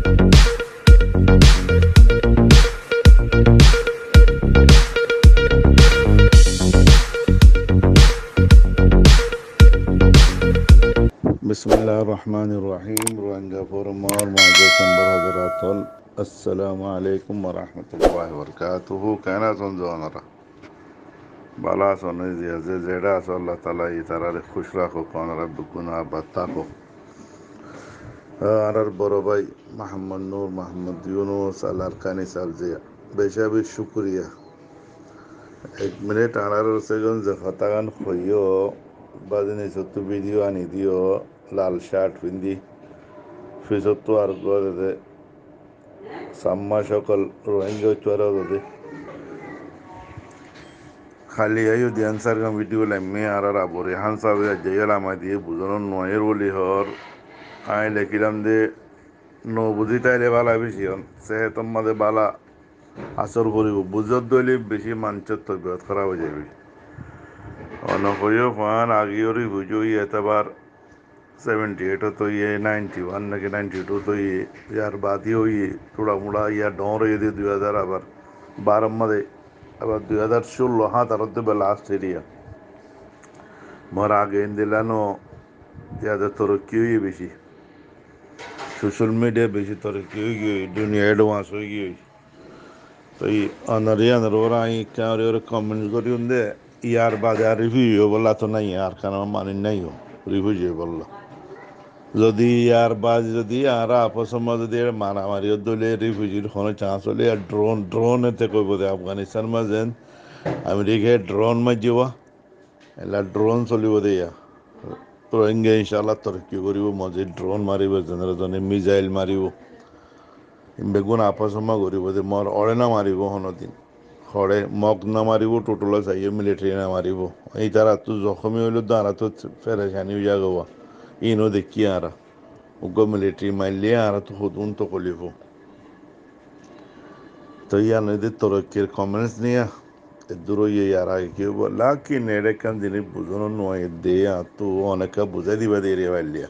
बिस्मिल्लाहिर्रहमानिर्रहीम। Rohingya forum और माजूसन बरहदरातल अस्सलामु अलैकुम वरहमतुल्लाहि वबरकातुहू। कहना समझोनरा बाला सोने दिया जे जेड़ा सो अल्लाह ताला ई तारा खुश रखो कौन रब गुनाह बत्ता को আনার বড় ভাই মোহাম্মদ নূর মোহাম্মদ ইউনুস আল আরকানি সাহেব যে বেশাবি শুক্রিয়া 1 মিনিট 18 সেকেন্ড যে হতাগান হইও বাদিনী সত্য ভিডিও আনি দিও লাল শার্ট পিন্দি ফিসত্তু আর গদে সাম্মা সকল রোহিঙ্গা চোরা গদে খালি আইও দি আনসার গাম ভিডিও লাইমে আর আবরে হান সাবে জেলা মা দিয়ে বুঝন নয়ের বলি হর আই লেখিলাম দে নো বুঝি তাইলে বালা বেশি হন সেহেতম মাঝে বালা আসর করিব বুঝত দইলে বেশি মানচত তবিয়ত খারাপ হয়ে যাবে অনকইও ফান আগিওরি বুঝই এতবার 78 तो ये 91 নাকি 92 তো ইয়ার বাদি হই থোড়া মোড়া ইয়া ডর হয়ে দিয়ে 2000 আবার 12 মধ্যে আবার 2016 হ্যাঁ তার তো লাস্ট এরিয়া মোর আগে দিলানো ইয়াদের তরক্কি হয়ে বেশি সোশ্যাল মিডিয়া বেশি তরক্কি হয়ে গিয়ে দুনিয়া অ্যাডভান্স হয়ে গিয়ে তো এই অনারে ওরা আই কারে কমেন্ট করি উন্দে ইয়ার বাদে আর রিভিউ বলা তো নাই আর কেন মানে নাই রিভিউ বললো যদি আর বাজ যদি আর আপসমা যদি মারামারি দলে রিফিউজির কোনো চান্স হলে আর ড্রোন এতে কইব দে আফগানিস্তান মাঝেন আমেরিকায় ড্রোন মাজিবা এলা ড্রোন চলিব দেয়া রোহিঙ্গা ইনশাল্লাহ তরক্কি করিব মজে ড্রোন মারিব জনে মিজাইল মারিব বেগুন আপসমা করিব দে মর অড়ে না মারিব হনদিন হরে মগ না মারিব টোটলা চাইয়ে মিলিটারি না মারিব এই তারা তো জখমি হইল তো আর তো ফেরেশানি হইয়া গবা ইনো দেখি আর উগ্র মিলিটারি মারলে আর তো হুতুন তো কলিব তো ইয়া নদীর তরক্কির কমেন্টস নিয়ে দূর ইয়ে আর আগে কেউ বললা কি নেড়ে কান জিনিস বুঝানো নয় দে তো অনেকে বুঝাই দিবা দিয়ে রে পারলিয়া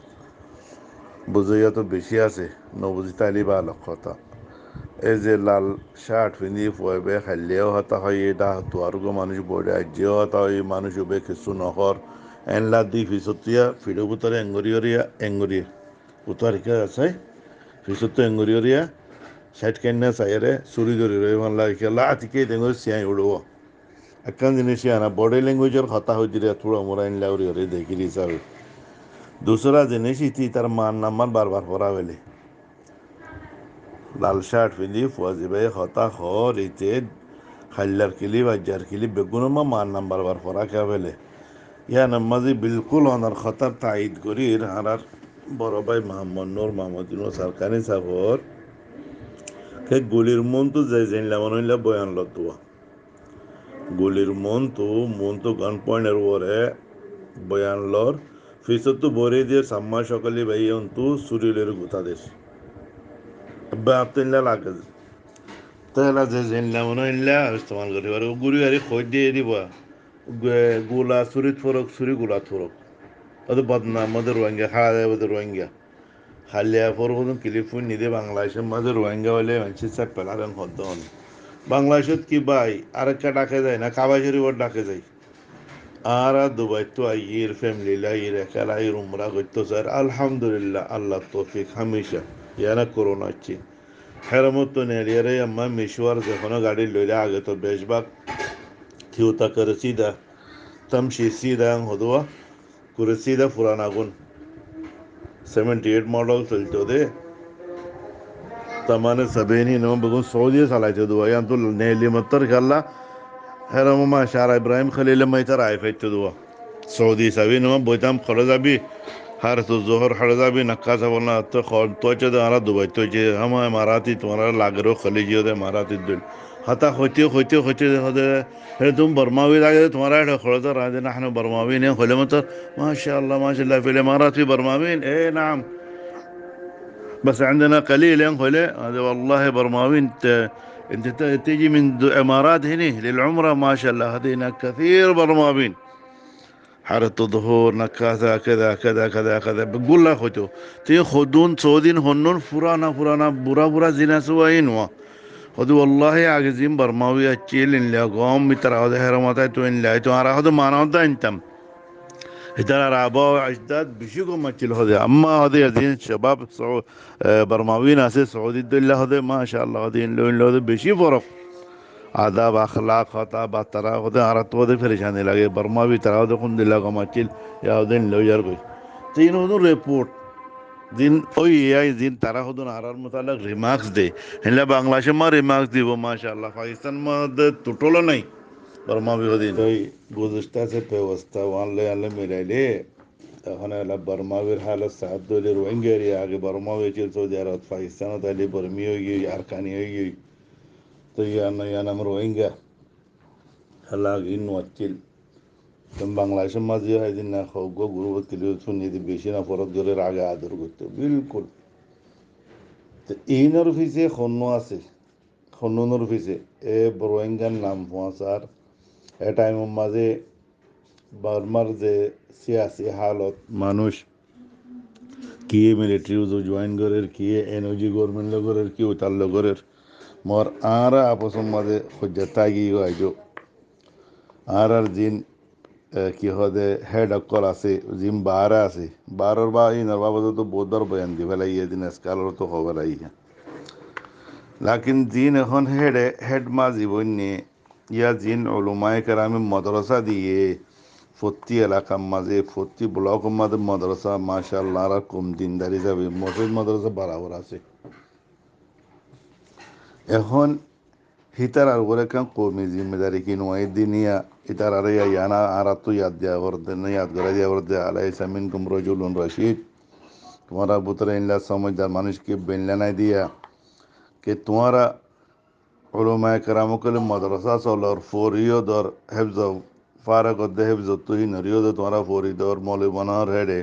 বুঝাইয়া তো বেশি আছে নবুঝি তাইলি ভালো কথা এই যে লাল শার্ট পিন্ধি পয়বে খাইলেও হতা হয় এটা তো আর মানুষ বড়ে আজ্যেও হতা হয় মানুষ উবে কিছু নহর এনলা দি ফিসতিয়া ফিডো বুতরে এঙ্গরিয়া উতারিকা আছে ফিসত্তো এঙ্গরিয়া সাইড কেন্না সাইরে চুরি ধরি রই ভাল লাগে খেলা আতিকে দেঙ্গর সিয়াই উড়ব একখান জিনিস আনা বডি ল্যাঙ্গুয়েজের কথা হয়ে দিলে থোড়া মোরা ইনলা উড়ি হরে দেখি হিসাবে दूसरा জিনিস ইতি তার মান নাম্বার বারবার পড়া বেলে লাল শার্ট পিন্ধি ফুয়াজি ভাই হতা হর ইতে খাল্লার কিলি বাজ্জার কিলি বেগুনো মান নাম্বার বার পড়া কে বেলে ইয়া নামাজি বিলকুল অনার খতার তাইদ করি হারার বড় ভাই মোহাম্মদ নূর মোহাম্মদ সরকারি সাগর কে গুলির মন তো যাই জানলাম হইলা বয়ান লতুয়া গুলির মন তো গান পয়েন্টের ওরে বয়ান লর ফিসত তো বরে দিয়ে সাম্মা সকালে ভাই অন্তু সুরিলের গুতা দেশ আব্বা আপতেনলা লাগে তাহলে যে জানলাম হইলা ইস্তেমাল করি আর গুড়ি আরে খোঁজ দিয়ে দিব গোলা সুরিত ফরক সুরি গোলা ফরক ওদের বদনাম ওদের রোহিঙ্গা খাওয়া যায় ওদের রোহিঙ্গা হালিয়া পরবর্তী ক্লিফুন নিদে বাংলাদেশের মাঝে রোহিঙ্গা হলে মানুষের চাপ পেলারেন হদ্দ হন বাংলাদেশত কি ভাই আরেকটা ডাকে যায় না কাবাই শরীফর ডাকে যায় আর দুবাই তো আইয়ের ফ্যামিলি লাইয়ের একাল আইয়ের উমরা করতো স্যার আলহামদুলিল্লাহ আল্লাহ তৌফিক হামেশা ইয়ানা করোনা হচ্ছে হেরামত তো নেলিয়ারে আম্মা মিশওয়ার যখন গাড়ি লইলে আগে তো বেশভাগ থিওতা করে সিধা তামশি সিধা হদুয়া করে সিধা পুরান আগুন 78 মডেল চলতো দে तमाने सबेनी नो बगुन सऊदी सालायते दुआ यान तो नेली मत्तर कल्ला हेरम मा शारा इब्राहिम खलील मैतर आयफेते दुआ सऊदी सबी नो बोइताम खरजाबी हर तो जोहर हरजाबी नक्कासा बोलना तो खौल तोचे दे आरा दुबई तोचे हम इमाराती तुम्हारा लागरो खलीजियो दे इमाराती दुल हता होते होते हे तुम बर्मावी लागे तुम्हारा खरजा राजे ना हने बर्मावी ने खले मत माशाअल्लाह फिल इमाराती बर्मावी ए नाम بس عندنا قليل ينقل هذا والله برماوي انت تيجي من امارات هنا للعمره ما شاء الله هذه هناك كثير برماوين حارة ظهورنا كذا كذا كذا كذا كذا بقول لك خدوا تي خدون سودين هنون فرانا فرانا برا برا زنا سوين خدوا والله عاجزين برماوي أتشيل إن لقوم بترى هذا هرمات توين لا تو هذا ما نودا أنتم هذا رابع وعجداد بيشوفوا ما تشيل هذا أما هذا يدين شباب سعود برماوي ناس سعودي دل هذا ما شاء الله هذا لون هذا بيشي فرق आदाब अखलाक होता बात तरह होते आरत होते परेशानी लगे बर्मा भी तरह होते खुद दिला को मचिल या होते लो यार कोई तीनों तो रिपोर्ट दिन ओई यार दिन तरह होते आरार मुतालक रिमार्क्स दे हिला बांग्लादेश में रिमार्क्स दी वो माशाअल्लाह पाकिस्तान में तो टुटोला नहीं बर्मा भी होती तो गुज़श्ता से व्यवस्था वहाँ ले आले मिले ले এখানে বার্মাবের হালত সাহায্য দিলে রোহিঙ্গা এরিয়া আগে বার্মাবে ছিল সৌদি আরব পাকিস্তান তাইলে বর্মি হয়ে গিয়ে আরকানি হয়ে গিয়ে তো Yanam Rohingya halag in wakil dan Bangladesh mazi ya idin na khawgo guru wakili sunni di beshi na forad gore raga adur gotte bilkul te inor fise khonno ase khonno nor fise e Rohingya নাম ফসার এ time মাঝে বার্মার যে সিয়াসি হালত মানুষ কি military উজো join করের কি এনওজি government লগরের কি উতাল লগরের মর আরা আপসম মাঝে খুঁজতাগি গাইজো আর দিন কি হদে হেড অকল আছে জিম বারা আছে বারর বা ইনার বাবদ তো বোধর বয়ান দি ফেলাই দিন স্কালার তো খবর আই লাকিন দিন এখন হেড মা জীবন নিয়ে ইয়া জিন ওলুমায়ে কেরামে মাদ্রাসা দিয়ে ফত্তি এলাকার মাঝে ফত্তি ব্লকের মাঝে মাদ্রাসা মাশাআল্লাহ আর কম দিনদারি যাবে মসজিদ মাদ্রাসা বরাবর আছে এখন হিতার আর ওরে কাম কমি জিম্মেদারি কি নয় দিনিয়া ইতার আরে ইয়ানা আর তো ইয়াদ দেয়া করতে না ইয়াদ করে দেয়া করতে আলাই সামিন কুম রজুলুন রশিদ তোমারা বুতরে ইনলা সমঝদার মানুষকে বেনলা নাই দিয়া कि तुम्हारा उलमाए करामों के लिए मदरसा सोल और फोरियो दर हिफ्ज़ फारग और हिफ्ज़ तो ही नरियो दर तुम्हारा फोरी दर मौलवी बना रहे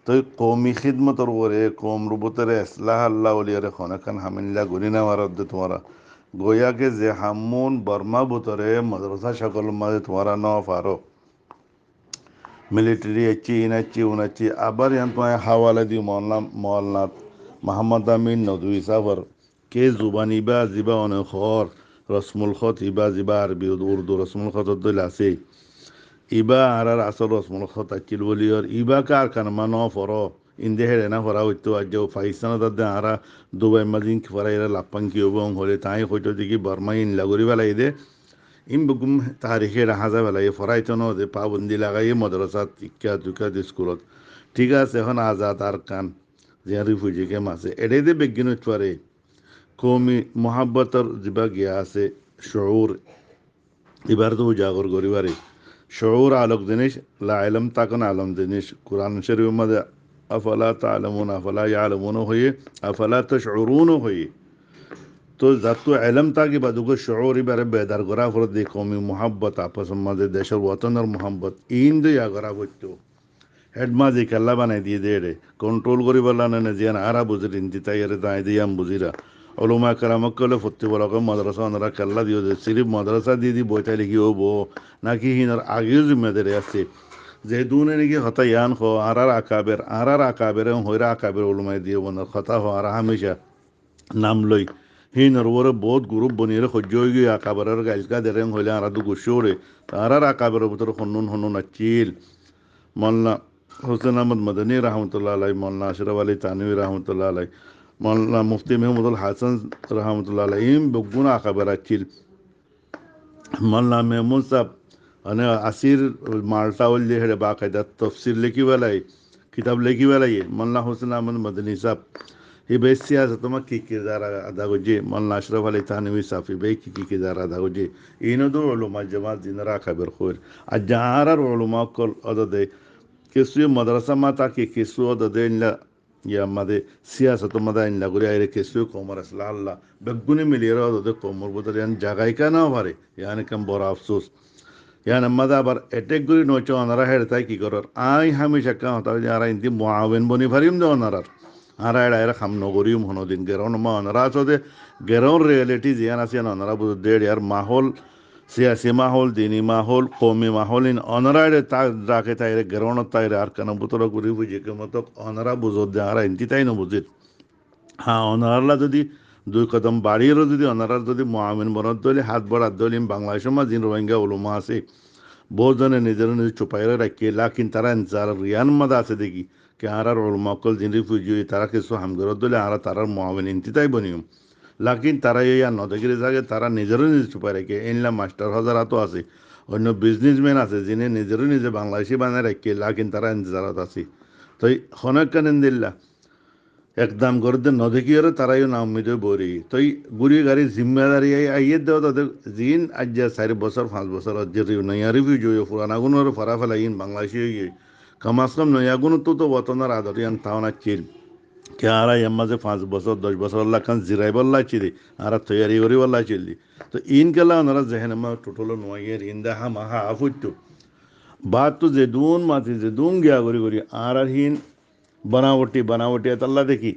तो कौमी खिदमत और वो रे कौम रुबतरे असलाह अल्लाह वली रे खाना कन हमिल्ला गुरीना वारद तुम्हारा गोया के जे हमून बर्मा बुतरे मदरसा शक्ल में तुम्हारा नौ फारो मिलिट्री अच्छी इनच्ची उनच्ची अबर यहाँ तुम्हारे हवाले दी मौलाना मौलाना मोहम्मद अमीन नदवी सावर के जुबानी बा जिबा অনেক খর রসমুল খত ইবা জিবা আরবি উর্দু রসমুল খত দল আছে ইবা আর আসল রসমুল খত আকিল বলিয়র ইবা কার কানমা ন ফর ইন্দে হেরে না ফরা হইতো আজ পাকিস্তান দাদা আরা দুবাই মাজিন ফরা এরা লাপাং কি এবং হলে তাই হইতো দেখি বর্মা ইন লাগরি বেলাই দে ইম বুকুম তারিখে রাহা যা বেলাই ফরাইতো ন দে পাবন্দি লাগাই মাদ্রাসা ইক্কা দুকা স্কুলত ঠিক আছে এখন আজাদ আর কান যে রিফিউজিকে মাসে এটাই দে বেগিন পারে কৌমি মোহাব্বতর জিবা গিয়া আছে শউর এবার তো উজাগর করিবারে শউর আলোক জিনিস লা ইলম তাকন আলম জিনিস কোরআন শরীফের মধ্যে আফালা তা'লামুন আফালা ইয়ালামুন হয়ে আফালা তাশউরুন হয়ে তো যত ইলম তাকি বাদুগো শউর এবারে বেদার করা ফর দে কৌমি মোহাব্বত আপস মধ্যে দেশের ওয়াতনের মোহাব্বত ইন দে আগরা বইতো হেড মাঝে খেলা বানাই দিয়ে দে কন্ট্রোল করি বললা না জিয়ান আরা বুঝিরিন দিতাইরে দাই দিয়াম বুঝিরা ওলমা কারামক কলে ফত্তি বলক মাদ্রাসা ওনারা খেলা দিও যে সিরিফ মাদ্রাসা দিয়ে দি বইটা লিখি হবো নাকি হিনার আগেও জিম্মেদারি আছে যে দুনে নাকি হতা ইয়ান খো আরার আকাবের হইরা আকাবের ওলমাই দিয়ে বনার কথা হো আর হামেশা নাম লই হিনার ওরে বহুত গ্রুপ বনিয়ে সহ্য হয়ে গিয়ে আকাবের গাইলকা দেরেন হইলে আর দু গুসোরে আরার আকাবের ভিতরে হন্নুন হন্নুন আচিল মোল্লা হোসেন আহমদ মদনী রহমতুল্লাহ আলাই মোল্লা আশরফ আলী তানভী রহমতুল্লাহ আলাই مولانا مفتي محمود الحسن رحمة الله عليهم بقونا خبر أكيد مولانا محمود صاحب أنا أسير مالتا واللي هذا باقي تفسير لكي ولاي كتاب لكي ولاي مولانا حسن أحمد مدني صاحب هي بس سياسة ما كي كذا أدا وجه مولانا أشرف علي تانوي صاحب هي كي كذا أدا وجه إنه دو علماء جماعة دينرا خبر خور الجهارة علماء كل أدا ده كسوي مدرسة ما تاكي كسوي أدا ده إلا يا ماذا سياسة ماذا إن لغوري أيرة كسر كومر أصلا الله بقولي مليارة ده كومر بدر يعني جاغاي كنا واري يعني كم بورا أفسوس يعني ماذا بار أتيك غوري نوچو أنارا هير تاي كي كرر آي هميشة كم هتا جارا إنتي معاون بني فريم ده أنارا هارا أيرة خم نغوريوم هنو دين غيرون ما أنارا سو ده غيرون رياليتي زيانا سيان أنارا بدو دير يار ماحول siyasi mahol, dini mahol, qomi maholin onara ta rake taire gerono taire arkana butoro guri buje ke motok onara buzod ara inti তাই no buzit হ্যাঁ অনারালা যদি দুই কদম বাড়িয়েরও যদি অনারার যদি মহামিন বরাদ দলি হাত বরাদ দলি বাংলাদেশের মাঝে রোহিঙ্গা উলুমা আছে বহুজনে নিজের নিজে চুপাইরে রাখি লাকিন তারা যারা রিয়ান মাদা আছে দেখি কে আর উলমা কল জিন রিফিউজি তারা কিছু হামগরত দলে আর তারার মহামিন ইন্তি তাই বনিয়ম লাকিন তারা এই আর নদগিরি জাগে তারা নিজেরও নিজে চুপাই রাখে এনলা মাস্টার হাজারাতো আছে অন্য বিজনেসম্যান আছে যিনি নিজেরও নিজে বাংলাদেশি বানায় রাখে লাকিন তারা ইন্তজারত আছে তো হনকান দিল্লা একদম গরদের নদীকিয়রে তারাইও না উম্মিদ বরি তই গুড়ি গাড়ি জিম্মেদারি আইয়ে দেওয়া তাদের জিন আজ 4 বছর 5 বছর যে নয়া রিফিউজ হয়ে পুরানা গুণের ফরা ফেলাইন বাংলাদেশি হয়ে কামাস কম নয়া গুণ তো বতনার আদরিয়ান তাওনা চিল কে আর মাঝে 5 বছর 10 বছর আল্লাহ খান জিরাই বল্লা চিলি আর তৈয়ারি করি বল্লা চিলি তো ইন কেলা ওনারা যেহেন মা টোটলো নয়ের ইন্দা হা মাহা আফুট্টু বাত তো যে দুন মাতি যে দুন গিয়া করি আর হিন बनावटी আল্লাহ দেখি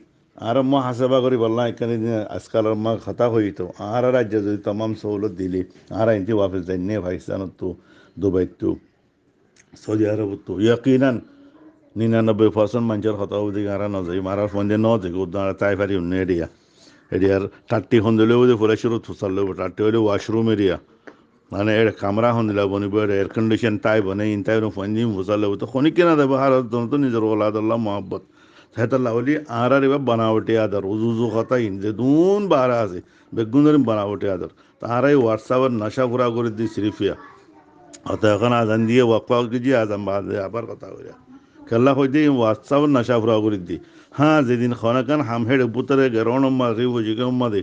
আর মা হাসাবা করি বললাম এখানে আজকাল মা খাতা হইত আর রাজ্য যদি তমাম সহলত দিলি আর ইনতি ওয়াফিস যাই নে পাকিস্তানত তো দুবাই তো সৌদি আরব তো ইয়াকিনান 99% মানুষের কথা দিকে আর নজাই মারার ফোনে ন থেকে উদ্ধার তাই পারি উন্নয় এরিয়ার টাট্টি হন্দিলেও যে ফুলে শুরু থুসালেও টাট্টি হইলে ওয়াশরুম এরিয়া মানে এর কামরা হন্দিলা বনিব এয়ার কন্ডিশন তাই বনে ইন তাই ফন্দি ফুসালেও তো খনিক কেনা দেবো আর তো নিজের ওলাদুল্লাহ মোহাব্বত সেহেতাল্লাহ বলি আর এবার বানাওটি আদার উজু কথা ইনজে দুন বারা আছে বেগুনের বানাওটি আদার তারাই হোয়াটসঅ্যাপের নশা ঘুরা করে দিই সিরিফিয়া অত এখন আজান দিয়ে ওয়াক্ফা গিয়ে আজান বাদ আবার কথা কইয়া খেলা হইতে হোয়াটসঅ্যাপের নশা ঘুরা করে দিই হ্যাঁ যেদিন খনাকান হামহেড পুতরে গেরণ রিব জিকে মাদে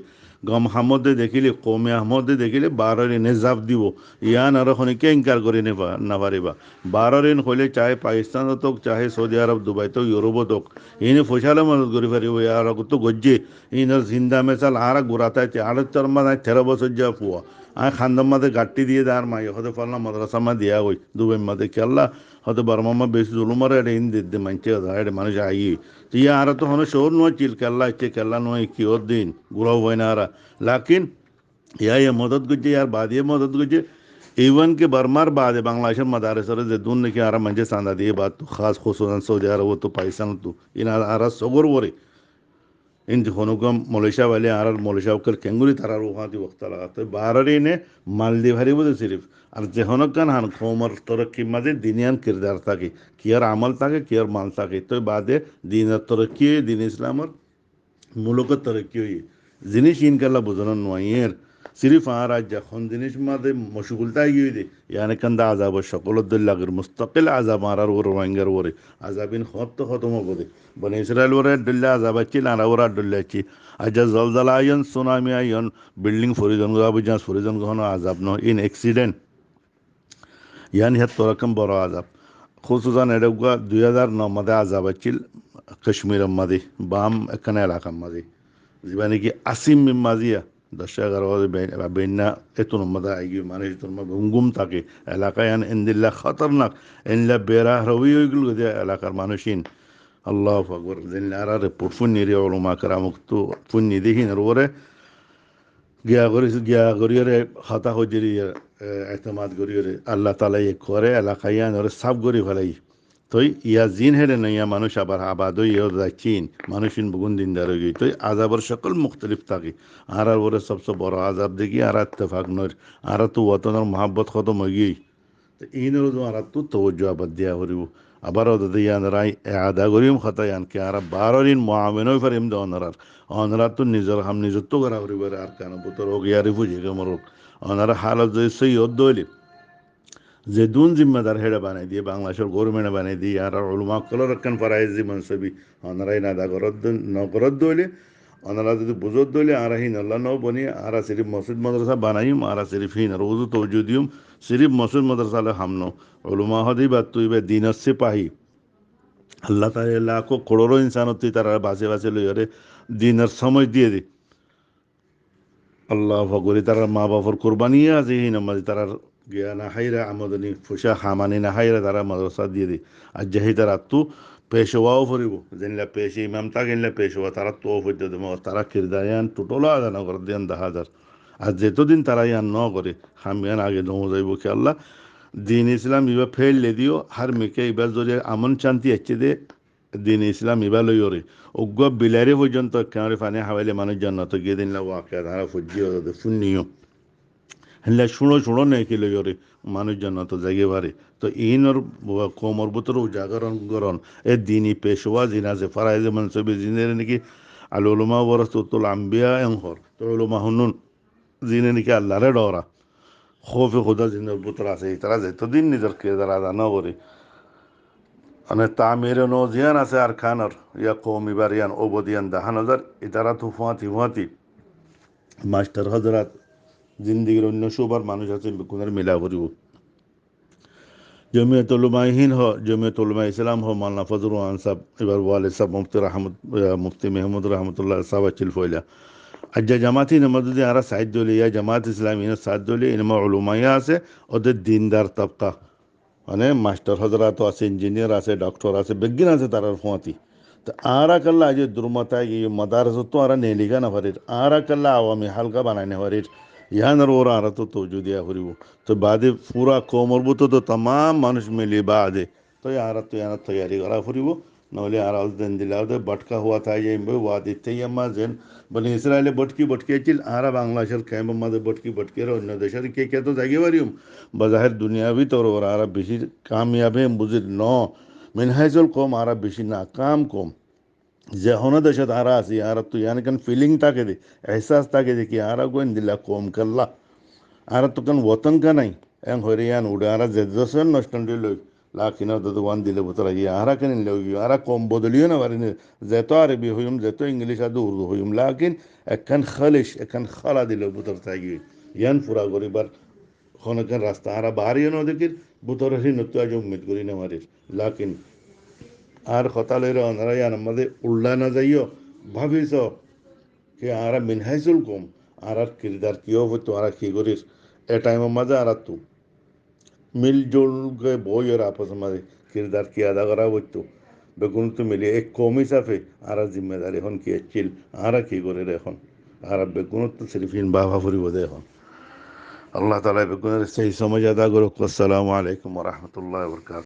গম হামদে দেখিলে কমে আহমদে দেখিলে 12 জাপ দিব ইয়ান আর খনিকে ইনকার করে না পারিবা 12 হইলে চাহে পাকিস্তানত হোক চাহে সৌদি আরব দুবাই তো ইউরোপত হোক ইনি ফসালে মদত করে পারিব আর তো গজ্জে ইনার জিন্দা মেসাল আর গুড়াতাই আর চরমা 13 বছর যা পুয়া আর খান্দম মাদে গাট্টি দিয়ে আর মাই হতে পারলাম মাদ্রাসা মা দিয়া হই দুবাই মাদে কেল্লা হয়তো বারমাম্মা বেশি জুলুমার এটা ইন দিতে মানছে এটা মানুষ আই ইয়া আর তো হনে শোর নয় চিল কেল্লা ইচ্ছে কেল্লা নয় কি ওর দিন গুড়াও হয় না আর লাকিন ইয়া মদত করছে আর বাদিয়ে মদত করছে इवन के बर्मार बाद बांग्लादेश मदारस जे दून के आरा मंजे सांदा दिए बात तो खास खुसूसन सऊदी अरब वो तो पाकिस्तान तो इन आरा सगोर वरे इन होनुकम मलेशिया वाले आरा मलेशिया कर केंगुरी तारा वहाँ दी वक्त लगा तो बाररी ने मालदीव हरी वो सिर्फ और जेहनकान हान खोमर तरक्की मजे दिनियान किरदार ताकि कियर अमल ताकि कियर माल ताकि तो बाद दीन तरक्की दीन इस्लाम और मुल्क तरक्की हुई जिनिस इनकल्ला बुझन नुआइयर সিরিফ আর আজ যখন জিনিস মাঝে মশগুলতাই গিয়ে দে ইয়ানে কান্দা আজাব সকলদ্দুল লাগের মুস্তাকিল আজাব মারার ওর রোহিঙ্গার ওরে আজাবিন হত খতম হবদে বনে ইসরায়েল ওরে ডুল্লা আজাব আছি লানা ওরা ডুল্লা আছি আজ জলজালা আইন সুনামি আইন বিল্ডিং ফরিজন গাবু জাস ফরিজন গহন আজাব ন ইন অ্যাক্সিডেন্ট ইয়ান হেত তোরকম বড় আজাব খুসুসান এডুগা 2009 মধ্যে আজাব আছিল কাশ্মীর মাঝে বাম এখানে এলাকার মাঝে জীবানি কি আসিম মাজিয়া 10-11 বেন্না এতুন মধ্যে আইগি মানুষ তোর ঘুম থাকে এলাকায় এন্দিল্লা খতরনাক এনলা বেড়া রবি ওইগুলো এলাকার মানুষিন আল্লাহ আকবর আর রিপোর্ট ফুন্নি রে ওলমা কারামুক তো ফুন্নি দেখিন ওরে গিয়া করিয়ারে হতা হজরি এতমাদ করিয়ারে আল্লাহ তালা এক করে এলাকায় ওরে সাফ করি ফেলাই তই ইয়া জিন হেডে নইয়া মানুষ আবার আবাদ ইয়ে যাচ্ছিন মানুষিন বুগুন দিনদার হয়ে গই তই আজাবর সকল মুখতলিফ থাকে আর ওরে সবচেয়ে বড় আজাব দেখি আর ইত্তেফাক নয় আর তো ওতনের মহাব্বত খতম হয়ে গই তো ইনের আর তো তওজ্জো আবাদ দিয়া করিব আবার ওদের ইয়ান রাই আদা করিম খতায়ান কে আর 12 দিন মুআমিনই ফারিম দে অনরা তো নিজের হাম নিজের তো করা করিব আর কেন পুত্র হোক ইয়ারি বুঝে কেমরক অনারা হালত যে সেই অদ্দইলি যে দুন জিম্মেদার হেডে বানাই দিয়ে বাংলাদেশের গভর্নমেন্টে বানাই দিয়ে আর ওলমা কলর রাখেন ফারাইজ মনসবি অনারাই নাদা নগরত দইলে অনারা যদি বুঝত দইলে আর হিন আল্লাহ নও বনি আর সিরিফ মসজিদ মাদ্রাসা বানাইম আর সিরিফ হিন আর উজু তৌজু দিম সিরিফ মসজিদ মাদ্রাসা হামনো ওলমা হদি বা তুই বে দিনের সিপাহী আল্লাহ তাআলা লাখো করোড়ো ইনসানত তারা বাসে বাসে লইরে দিনের সময় দিয়ে দি আল্লাহ ভগরি তার মা বাবার কোরবানি আছে এই নামাজ তার গিয়া না হাইরা আমদানি ফুসা হামানি না হাইরা তারা মাদ্রাসা দিয়ে দি আর যাহি তারা তো পেশোয়াও ফুরিব যেনলা পেশে ইমাম তা গেনলা পেশোয়া তারা তো ফুটতে দেব তারা কিরদায়ান টোটলা আদান করে দেন 10,000 আর যতদিন তারা ইয়ান ন করে হামিয়ান আগে নমো যাইব কি আল্লাহ দিন ইসলাম ইবা ফেললে দিও হার মেকে ইবার যদি আমন শান্তি আছে দে দিন ইসলাম ইবা লই ওরে অজ্ঞ বিলারে পর্যন্ত কেমন ফানে হাওয়াইলে মানুষ জান্নাত গিয়ে দিন না ওয়াকে ধারা ফুজিও শূন্যিও হেলে শুনো শুনো নেই কি লই ওরে মানুষ জান্নাত জাগে পারে তো ইনর কোমর বুতর উজাগরণ গরণ এ দিনই পেশোয়া জিনাজে ফারাই যে মনসবে জিনের নাকি আল উলামা ওয়ারাসাতুল আম্বিয়া এনহর তো উলামা হুনুন জিনে নাকি আল্লাহরে ডরা খোফে খোদা জিনের বুতর আছে তারা যতদিন নিজের কেদার আদা ন করে মানে তামিরে নজিয়ান আছে আর খানর ইয়া কৌমি বারিয়ান ওবদিয়ান দাহান হাজার ইতারা তো ফুয়াতি ফুয়াতি মাস্টার হজরাত জিন্দিগির অন্য সুবার মানুষ আছে কোনের মিলা করিব জমিয়ত উলমাহিন হ জমিয়ত উলমা ইসলাম হ মাল্লা ফজর আনসাব এবার ওয়ালে সাহ মুফতি রহমত মুফতি মেহমুদ রহমতুল্লাহ সাহ চিল ফয়লা আজ্জা জামাতি নমদুদ্দিন আরা সাইদ দলি ইয়া জামাত ইসলামী সাদ দলি ইনমা উলমাইয়া আছে ওদের দিনদার তবকা মানে মাস্টার হজরাত আছে ইঞ্জিনিয়ার আছে ডক্টর আছে বিজ্ঞান আছে তারার ফুয়াতি তো আরা কাল্লা আজ দুর্মতা এই মাদারস তো আরা নেলিগা না পারির আরা কাল্লা আওয়ামী হালকা বানাইনে পারির ইহানার ওরা আরা তো তৌজুদিয়া করিব তো বাদে পুরা কোমরবুত তো তাম মানুষ মিলি বাদে তো আরা তো ইয়ানা তৈয়ারি করা ফুরিব নহলে আর দেন দিলা বটকা হওয়া তাই যাইবে ওয়াদি তেয়াম্মা যেন বলে ইসরায়েলে বটকি বটকি আছিল আরা বাংলাদেশের ক্যাম্প মাঝে বটকি বটকি অন্য দেশের কে কে তো জাগি পারিম বাজাহের দুনিয়াবি তোর ওরা আরা বেশি কামিয়াবে বুঝির ন মিনহাইজুল কম আরা বেশি না কাম কম যে হন দেশত আরা আছি আর তো ইয়ান কান ফিলিং থাকে দে এহসাস থাকে যে কি আরা গোয়েন দিলা কম কাল্লা আর তো কান ওতন কা নাই এং হরিয়ান উড়ে আরা জেজসন নষ্টন লই লাকিনা তো ওয়ান দিলে বতরা গিয়া আরা কেন লই আরা কম বদলিও না পারিনি যেত আরবি হইম যেত ইংলিশ আদু উর্দু হইম লাকিন একখান খালিশ একখান খালা দিলে বতর থাকি ইয়ান ফুরা গরিবার খনকেন রাস্তা আরা বাহারিও না দেখির বুতর হি নতু আজ উম্মিদ করি না মারির লাকিন আর কথা লইর অনারা ইয়ান আমাদের উল্লা না যাইও ভাবিস কে আরা মিনহাইজুল কম আর কিরদার কিও হইতো আর কি করিস এ টাইমের মাঝে আর তু মিলজুল কে বই আর আপস মাঝে কিরদার কি আদা করা হইতো বেগুন তো মিলে এক কম হিসাবে আর জিম্মেদারি এখন কি চিল আর কি করে এখন আর বেগুন তো সিরিফ ইন বাবা ফুরিব দে এখন আল্লাহ তালা বেগুনের সেই সময় আদা করুক আসসালামু আলাইকুম রহমতুল্লাহ বরকাত